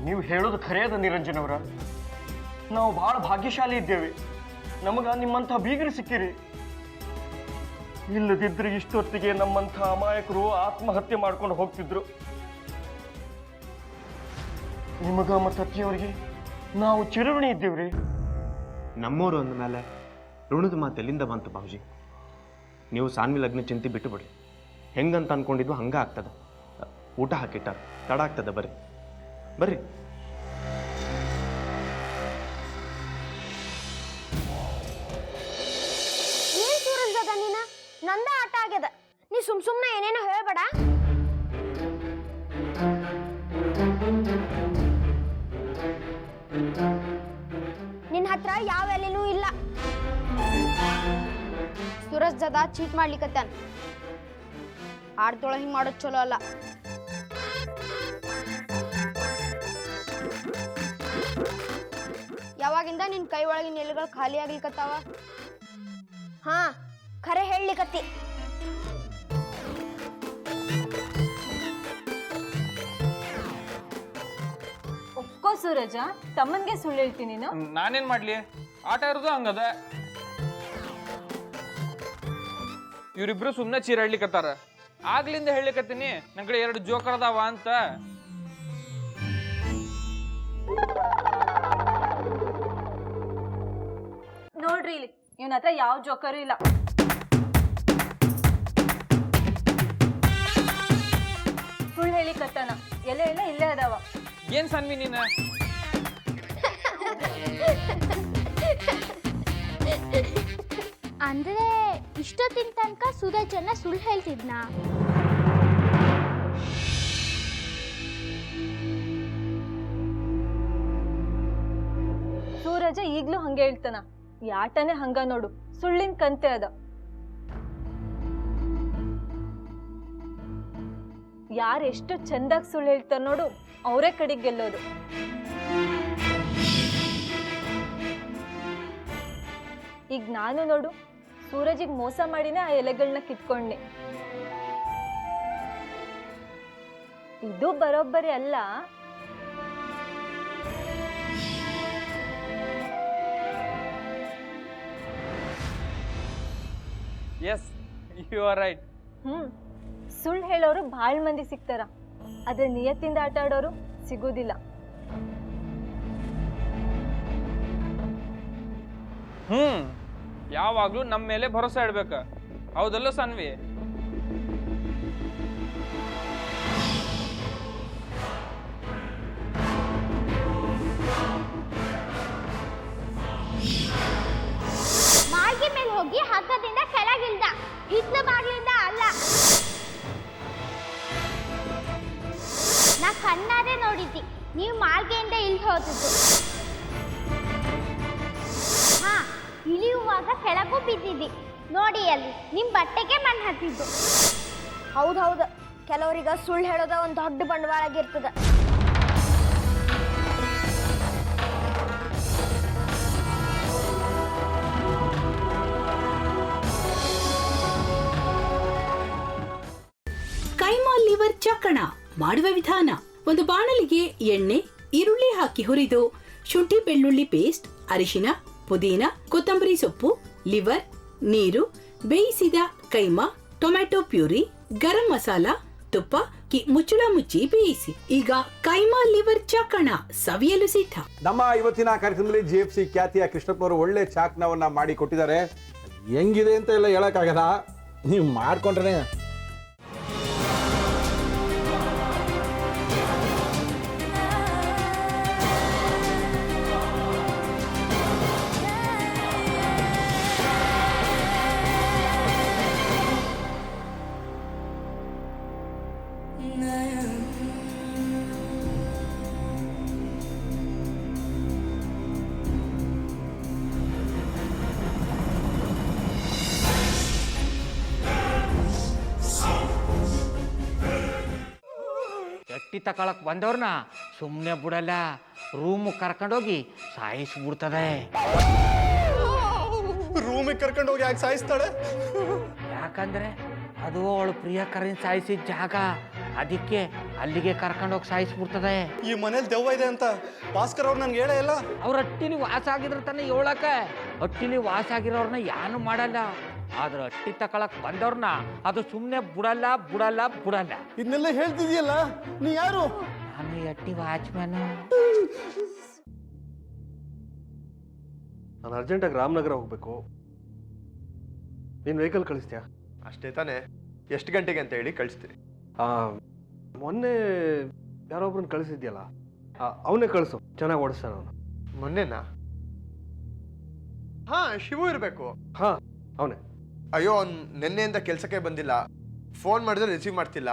ನೀವು ಹೇಳೋದು ಖರೆಯದ ನಿರಂಜನ್ ಅವರ. ನಾವು ಭಾಳ ಭಾಗ್ಯಶಾಲಿ ಇದ್ದೇವೆ, ನಮಗ ನಿಮ್ಮಂಥ ಬೀಗರು ಸಿಕ್ಕಿರಿ. ಇಲ್ಲದಿದ್ರೆ ಇಷ್ಟೊತ್ತಿಗೆ ನಮ್ಮಂಥ ಅಮಾಯಕರು ಆತ್ಮಹತ್ಯೆ ಮಾಡ್ಕೊಂಡು ಹೋಗ್ತಿದ್ರು. ನಿಮಗ ಮತ್ತು ಅತ್ತಿಯವರಿಗೆ ನಾವು ಚಿರಋಣಿ ಇದ್ದೇವ್ರಿ. ನಮ್ಮವರು ಅಂದ ಮೇಲೆ ಋಣದ ಮಾತು ಎಲ್ಲಿಂದ ಬಂತು ಬಾಬುಜಿ? ನೀವು ಸಾನ್ವಿ ಲಗ್ನ ಚಿಂತೆ ಬಿಟ್ಟು ಬಿಡಿ. ಹೆಂಗಂತ ಅನ್ಕೊಂಡಿದ್ವು ಹಂಗೆ ಆಗ್ತದೆ. ಊಟ ಹಾಕಿಟ್ಟಾರ, ತಡ ಆಗ್ತದೆ. ಬರ್ರಿ ಬರ್ರಿ. ಏನ್ ಸೂರಜ್ದಾಗ ನೀನ? ನಂದ ಆಟ ಆಗ್ಯದ. ನೀ ಸುಮ್ನೆ ಏನೇನೋ ಹೇಳ್ಬೇಡ. ನಿನ್ನ ಹತ್ರ ಯಾವ ಎಲೆನೂ ಇಲ್ಲ. ಸೂರಜ್ ಜದ ಚೀಟ್ ಮಾಡ್ಲಿಕ್ಕತ್ತಾನ. ಆಡ್ದೊಳಗೆ ಹಿಂಗ್ ಮಾಡೋದು ಚಲೋ ಅಲ್ಲ. ಯಾವಾಗಿಂದ ನಿನ್ ಕೈ ಒಳಗಿನ ಎಲೆಗಳು ಖಾಲಿ ಆಗ್ಲಿಕ್ಕತ್ತಾವ? ಹಾ, ಖರೆ ಹೇಳಲಿಕತ್ತಿ. ಒಪ್ಕೋ ಸೂರಜ, ತಮ್ಮನ್ಗೆ ಸುಳ್ಳು ಹೇಳ್ತೀನಿ ನೀನು. ನಾನೇನ್ ಮಾಡ್ಲಿ? ಆಟ ಇರೋದು ಹಂಗದ. ಇವ್ರಿಬ್ರು ಸುಮ್ಮನೆ ಚೀರಾಡ್ಲಿಕತ್ತಾರ. ಆಗ್ಲಿಂದ ಹೇಳಲಿಕತ್ತೀನಿ ನನ್ ಕಡೆ 2 ಜೋಕರ್ ಅದಾವ ಅಂತ. ನೋಡ್ರಿ ಇಲ್ಲಿ, ಇವನ ಹತ್ರ ಯಾವ ಜೋಕರು ಇಲ್ಲ. ಸುಳ್ಳು ಹೇಳಿಕತ್ತಾನ. ಎಲ್ಲ ಇಲ್ಲೇ ಅದಾವ. ಏನ್ ಸನ್ವಿ ನೀನ? ಅಂದ್ರೆ ಇಷ್ಟೊತ್ತಿನ ತನಕ ಸೂರಜನ್ನ ಸುಳ್ಳು ಹೇಳ್ತಿದ್ನ? ಸೂರಜ ಈಗ್ಲೂ ಹಂಗೆ ಹೇಳ್ತಾನ. ಈ ಆಟನೇ ಹಂಗ ನೋಡು, ಸುಳ್ಳಿನ ಕಂತೆ ಅದ. ಯಾರು ಎಷ್ಟು ಚಂದಾಗಿ ಸುಳ್ಳು ಹೇಳ್ತಾರ ನೋಡು, ಅವರೇ ಕಡೆಗೆ ಗೆಲ್ಲೋದು. ಈಗ ನಾನು ನೋಡು, ಸೂರಜಿಗೆ ಮೋಸ ಮಾಡಿನೇ ಆ ಎಲೆಗಳನ್ನ ಕಿತ್ಕೊಂಡೆ. ಇದು ಬರೋಬ್ಬರಿ ಅಲ್ಲ. Yes, you are right. ಸುಳ್ಳು ಹೇಳೋರು ಭಾಳ ಮಂದಿ ಸಿಗ್ತಾರ, ಆದ್ರೆ ನಿಯತ್ತಿಂದ ಆಟ ಆಡೋರು ಸಿಗೋದಿಲ್ಲ. ಯಾವಾಗ್ಲೂ ನಮ್ಮ ಮೇಲೆ ಭರೋಸಾ ಇಡ್ಬೇಕ. ಹೌದಲ್ಲ ಸನ್ವಿ? ಮಾಳ್ಗೆ ಮೇಲೆ ಹೋಗಿ ಹಗ್ಗದಿಂದ ಕೆಳಗಿಲ್ದ, ಹಿತ್ಲ ಬಾಗ್ಲಿಂದ ಅಲ್ಲ. ನಾ ಕಣ್ಣಾರೆ ನೋಡಿದ್ದಿ ನೀವು ಮಾಳ್ಗೆಯಿಂದ ಇಳ್ದು ಹೋದದ್ದು. ಹಾ, ಇಳಿಯುವಾಗ ಕೆಳಗೂ ಬಿದ್ದಿದ್ದಿ ನೋಡಿ. ಅಲ್ಲಿ ನಿಮ್ ಬಟ್ಟೆಗೆ ಮಣ್ಣು ಹತ್ತಿದ್ದು. ಹೌದೌದು, ಕೆಲವರಿಗೆ ಸುಳ್ಳು ಹೇಳೋದ ಒಂದು ದೊಡ್ಡ ಬಂಡವಾಳ ಆಗಿರ್ತದ. ಕೈಮಾ ಲಿವರ್ ಚಕ್ಕಣ ಮಾಡುವ ವಿಧಾನ: ಒಂದು ಬಾಣಲಿಗೆ ಎಣ್ಣೆ, ಈರುಳ್ಳಿ ಹಾಕಿ ಹುರಿದು ಶುಂಠಿ ಬೆಳ್ಳುಳ್ಳಿ ಪೇಸ್ಟ್, ಅರಿಶಿನ, ಪುದೀನ, ಕೊತ್ತಂಬರಿ ಸೊಪ್ಪು, ಲಿವರ್, ನೀರು, ಬೇಯಿಸಿದ ಕೈಮಾ, ಟೊಮ್ಯಾಟೊ ಪ್ಯೂರಿ, ಗರಂ ಮಸಾಲ, ತುಪ್ಪ ಮುಚ್ಚಳ ಮುಚ್ಚಿ ಬೇಯಿಸಿ. ಈಗ ಕೈಮಾ ಲಿವರ್ ಚಾಕಣ ಸವಿಯಲು ಸಿದ್ಧ. ನಮ್ಮ ಇವತ್ತಿನ ಕಾರ್ಯಕ್ರಮದಲ್ಲಿ GFC ಖ್ಯಾತಿಯ ಕೃಷ್ಣಪ್ಪನವರು ಒಳ್ಳೆ ಚಾಕ್ನವನ್ನ ಮಾಡಿ ಕೊಟ್ಟಿದ್ದಾರೆ. ಹೆಂಗಿದೆ ಅಂತ ಎಲ್ಲ ಹೇಳಕ್ಕಾಗಲ್ಲ, ನೀವು ಮಾಡ್ಕೊಂಡ್ರೆ. ಎಟ್ಟಿ ತಕೊಳಕ್ ಬಂದವ್ರನ್ನ ಸುಮ್ಮನೆ ಬಿಡಲ್ಲ, ರೂಮ್ ಕರ್ಕೊಂಡೋಗಿ ಸಾಯಿಸ್ಬಿಡ್ತದೆ. ರೂಮಿಗೆ ಕರ್ಕೊಂಡೋಗಿ ಯಾಕೆ ಸಾಯಿಸ್ತಾಳೆ? ಯಾಕಂದ್ರೆ ಅದು ಅವಳು ಪ್ರಿಯಕರನ್ ಸಾಯಿಸಿದ ಜಾಗ. ಅದಕ್ಕೆ ಅಲ್ಲಿಗೆ ಕರ್ಕೊಂಡೋಗಿ ಸಾಯಿಸ್ಬಿಡ್ತದೆ. ಈ ಮನೇಲಿ ದೆವ್ವ ಇದೆ ಅಂತ ಭಾಸ್ಕರ್ ಅವ್ರು ನನ್ಗೆ ಹೇಳೇ ಇಲ್ಲ. ಅವ್ರ ಹಟ್ಟಿಲಿ ವಾಸ ಆಗಿದ್ರ ತಾನೆ ಹೇಳಕ. ಹಟ್ಟಿಲಿ ವಾಸ ಆಗಿರೋರ್ನ ಏನು ಮಾಡಲ್ಲ, ಆದ್ರೆ ಹಟ್ಟಿ ತಕೊಳಕ್ ಬಂದವ್ರನ್ನ ಅದು ಸುಮ್ಮನೆ ಬಿಡಲ್ಲ ಬಿಡಲ್ಲ ಬಿಡಲ್ಲ. ಇದನ್ನೆಲ್ಲ ಹೇಳ್ತಿದ್ಯಲ್ಲ, ನೀ ಯಾರು? ನಾನು ಈ ಹಟ್ಟಿ ವಾಚ್ಮ್ಯಾನು. ನಾನು ಅರ್ಜೆಂಟಾಗಿ ರಾಮನಗರ ಹೋಗ್ಬೇಕು. ನೀನು ವೆಹಿಕಲ್ ಕಳಿಸ್ತೀಯಾ? ಅಷ್ಟೇ ತಾನೇ? ಎಷ್ಟು ಗಂಟೆಗೆ ಅಂತ ಹೇಳಿ ಕಳಿಸ್ತೀನಿ. ಮೊನ್ನೆ ಯಾರೊಬ್ರನ್ನ ಕಳಿಸಿದ್ಯಲ್ಲ, ಅವನೇ ಕಳಿಸು, ಚೆನ್ನಾಗಿ ಓಡಿಸ್ತಾನ ಅವನು. ಮೊನ್ನೆನಾ? ಹಾ, ಶಿವು ಇರಬೇಕು. ಹಾ, ಅವನೇ. ಅಯ್ಯೋ, ಅವ್ನು ನಿನ್ನೆಯಿಂದ ಕೆಲಸಕ್ಕೆ ಬಂದಿಲ್ಲ. ಫೋನ್ ಮಾಡಿದ್ರೆ ರಿಸೀವ್ ಮಾಡ್ತಿಲ್ಲ.